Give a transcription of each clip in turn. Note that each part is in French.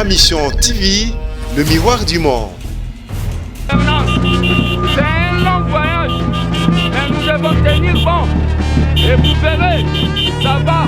Ma Mission TV, le miroir du monde. C'est un long voyage, mais nous devons tenir bon. Et vous verrez, ça va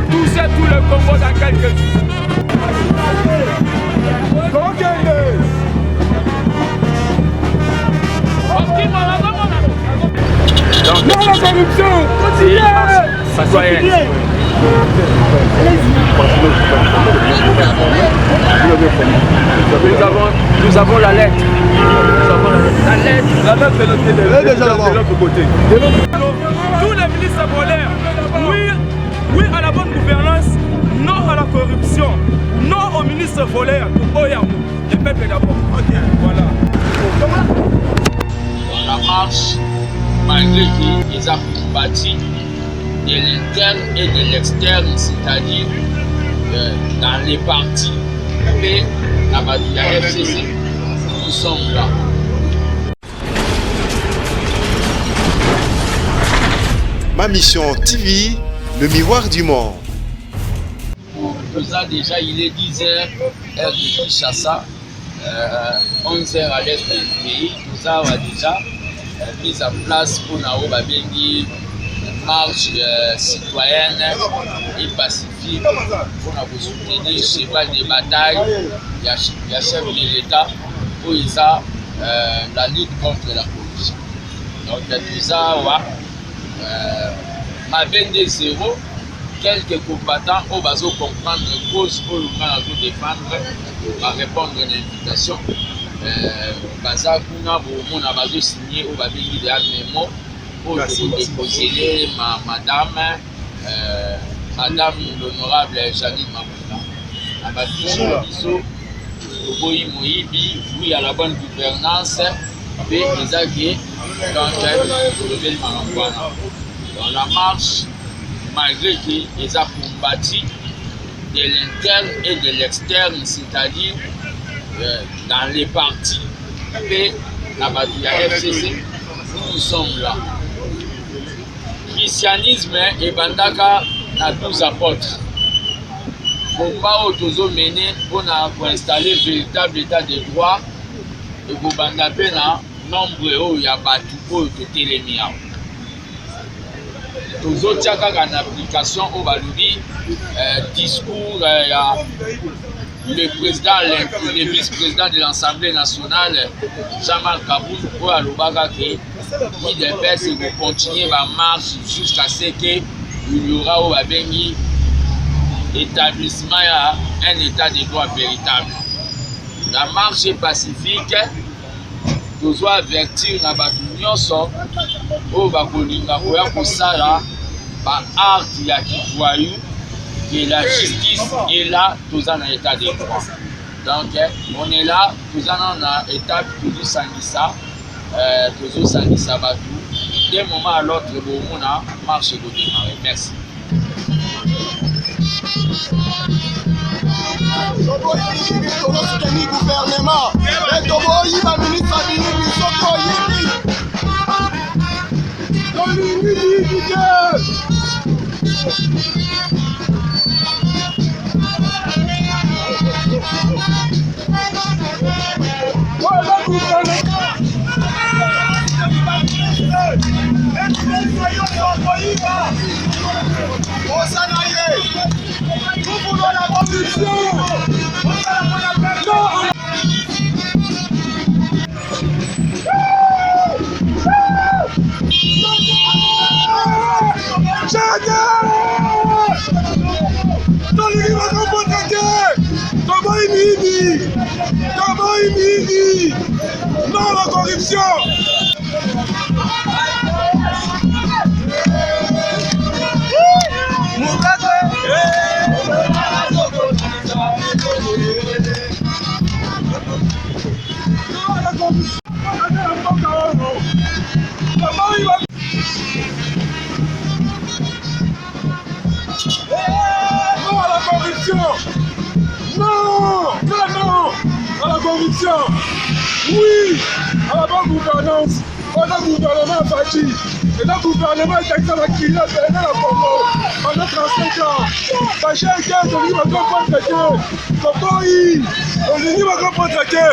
toucher tout le Congo dans quelques jours. Donc, non, la corruption, continuez. Nous avons la lettre. La lettre de l'autre côté. Tous les ministres volaires, oui à la bonne gouvernance, non à la corruption, non aux ministres volaires. Le peuple d'abord. Ok, voilà. Dans la marche, malgré qu'ils ont combattu de l'interne et de l'externe, c'est-à-dire dans les partis et la FCC, nous sommes là. Ma Mission TV, le miroir du monde. Nous avons déjà, il est 10h, heure de Kinshasa, 11h à l'est du pays. Nous avons déjà mis en place pour une marche citoyenne et pacifique pour soutenir cheval de bataille. Il y a chef de l'État pour la lutte contre la corruption. Donc nous avons ma 22-0, quelques combattants au bateau comprendre cause pour le défendre, va répondre à l'invitation. Baza kuna bomona bazo signé au babeli de mémo pour déposer madame l'honorable Janine Mabunda. Abatuso biso boyi moyibi oui à la bonne gouvernance et les alliés dans la marche, malgré qu'ils ont combattu de l'interne et de l'externe, c'est-à-dire dans les partis et la FCC, nous sommes là. Christianisme et Bandaka na 12 apôtres. Combat autozo mené pour installer véritable état de droit et pour Bandapé na nombre où il y a battu pour télémia. Tozo tiaka en application au balobi discours le président, le vice-président de l'Assemblée nationale, Jean-Marc Kaboul, pour Alobaka, qui dépêche de continuer ma marche jusqu'à ce qu'il y aura au Babengui établissement un état de droit véritable. La marche est pacifique, nous doit avertir na Batunyoso, au Bakolinga, pour ça, par art ya Kivoyou, que la justice est là, tous en état de droit. Donc, on est là, tous en état de Sangissa, toujours Sangissa Batou. D'un moment à l'autre, on a marché de démarrer. Merci. Gouvernement, nous voulons la corruption. Non la corruption. Oui, à la bonne gouvernance, pendant le gouvernement Fadji, et le gouvernement est extra qui a fait la Congo pendant 35 ans. Bashaka tolingi bakomprendre te tokoyi tolingi bakomprendre te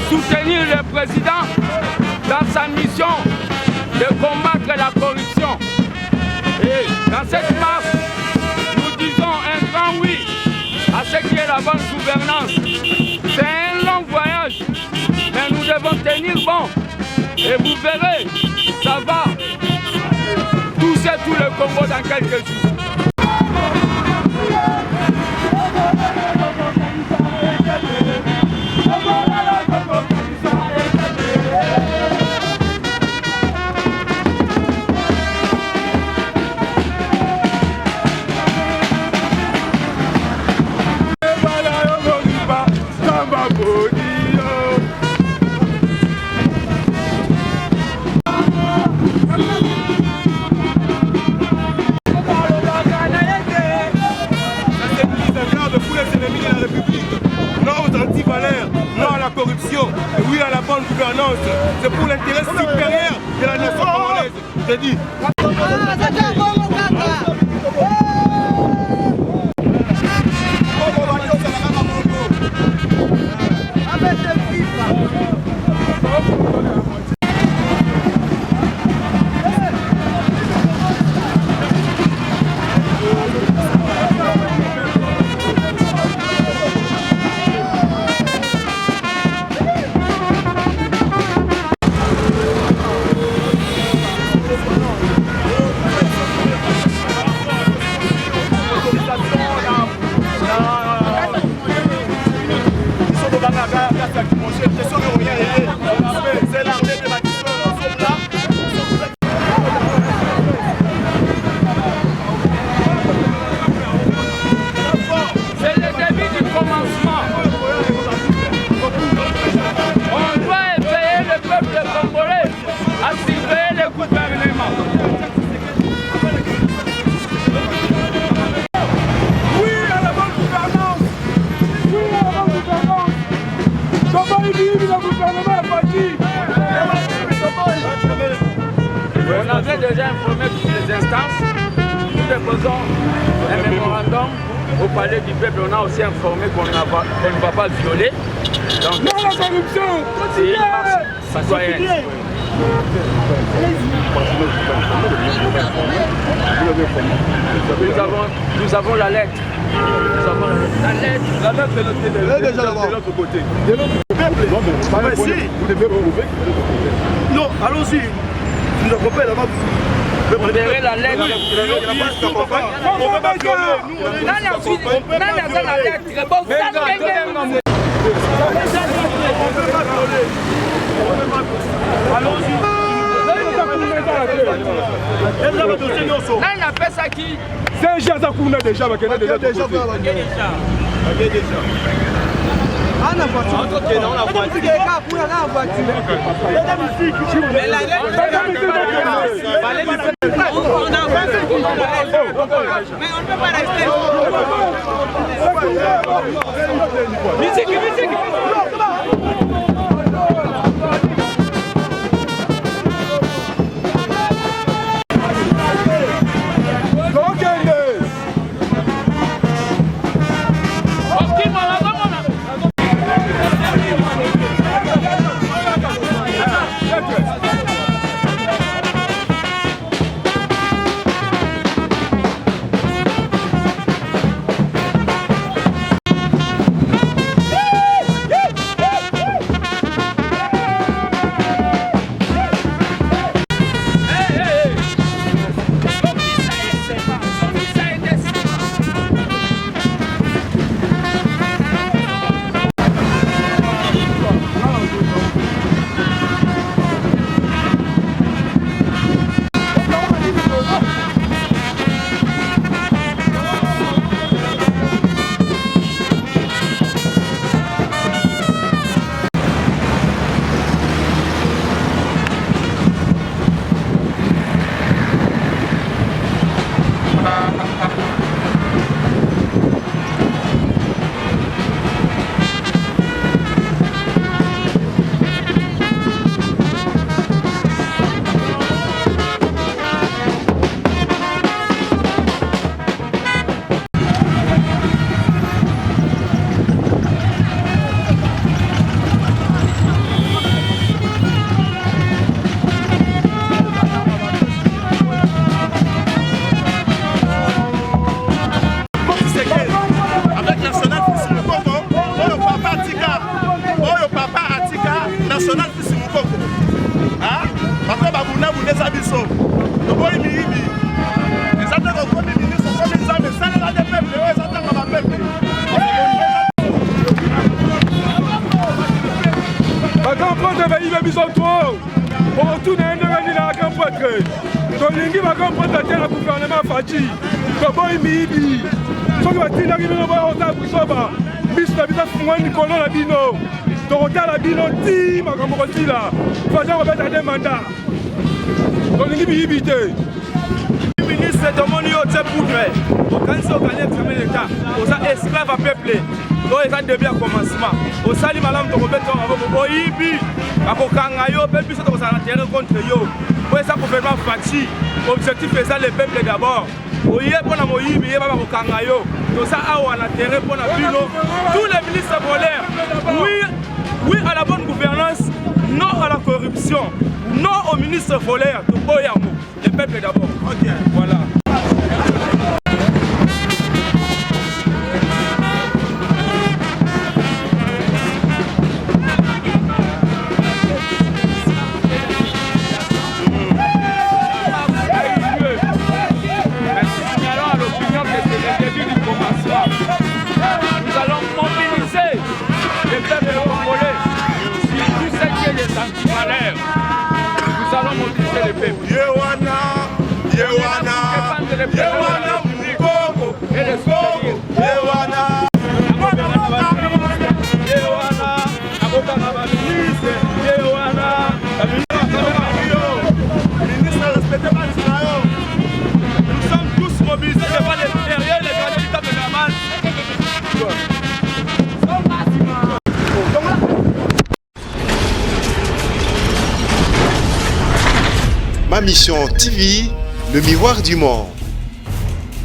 soutenir le président dans sa mission de combattre la corruption. Et dans cette marche, nous disons un grand oui à ce qui est la bonne gouvernance. C'est un long voyage, mais nous devons tenir bon. Et vous verrez, ça va toucher tout le Congo dans quelques jours. Corruption, et oui à la bonne gouvernance, c'est pour l'intérêt supérieur de la nation congolaise. Je dis. On avait déjà informé toutes les instances. Nous déposons un mémorandum au palais du peuple. On a aussi informé qu'on ne va pas violer. Donc, non, la corruption! C'est une marche citoyenne. Nous avons la lettre. Nous avons la lettre de l'autre côté. De l'autre peuple. Vous devez prouver. Non, allons-y. Nous accompagnons là-bas. Vous verrez la lettre. On ne peut pas violer. La lettre. biso to otuna ndenge la kampotre tolingi bakampotre te na gouvernement Faci toboyi miyibi soki batindaki bino baota bisoba biso na biso fungwa mikolo na bino tokotala bino ti makambo kotila faza kobeta de manda tolingi miyibi te ministre tomoni yo te poudre okanisi okani examen d'état oza esclave à peuple to eza début ya commencement osali malamu tokobeta maboko oyibi bakokanga yo mpe biso tokozala na terrain contre yo po eza gouvernement Faci objectif eza le peuple d'abord oye mpona moyibi ye bakokanga yo toza awa na terrain mpona bino tous les ministres voleurs oui à la bonne gouvernance non à la corruption non aux ministres voleurs toboya yango le peuple d'abord voilà. Nous allons mobiliser les peuples congolais sur tout ce qui est des antivaleurs. Nous allons mobiliser les peuples. Yewana, Congo, et les soutenir. Yewana. Nous sommes tous mobilisés devant derrière les candidats de la masse. Ma mission TV, le miroir du monde.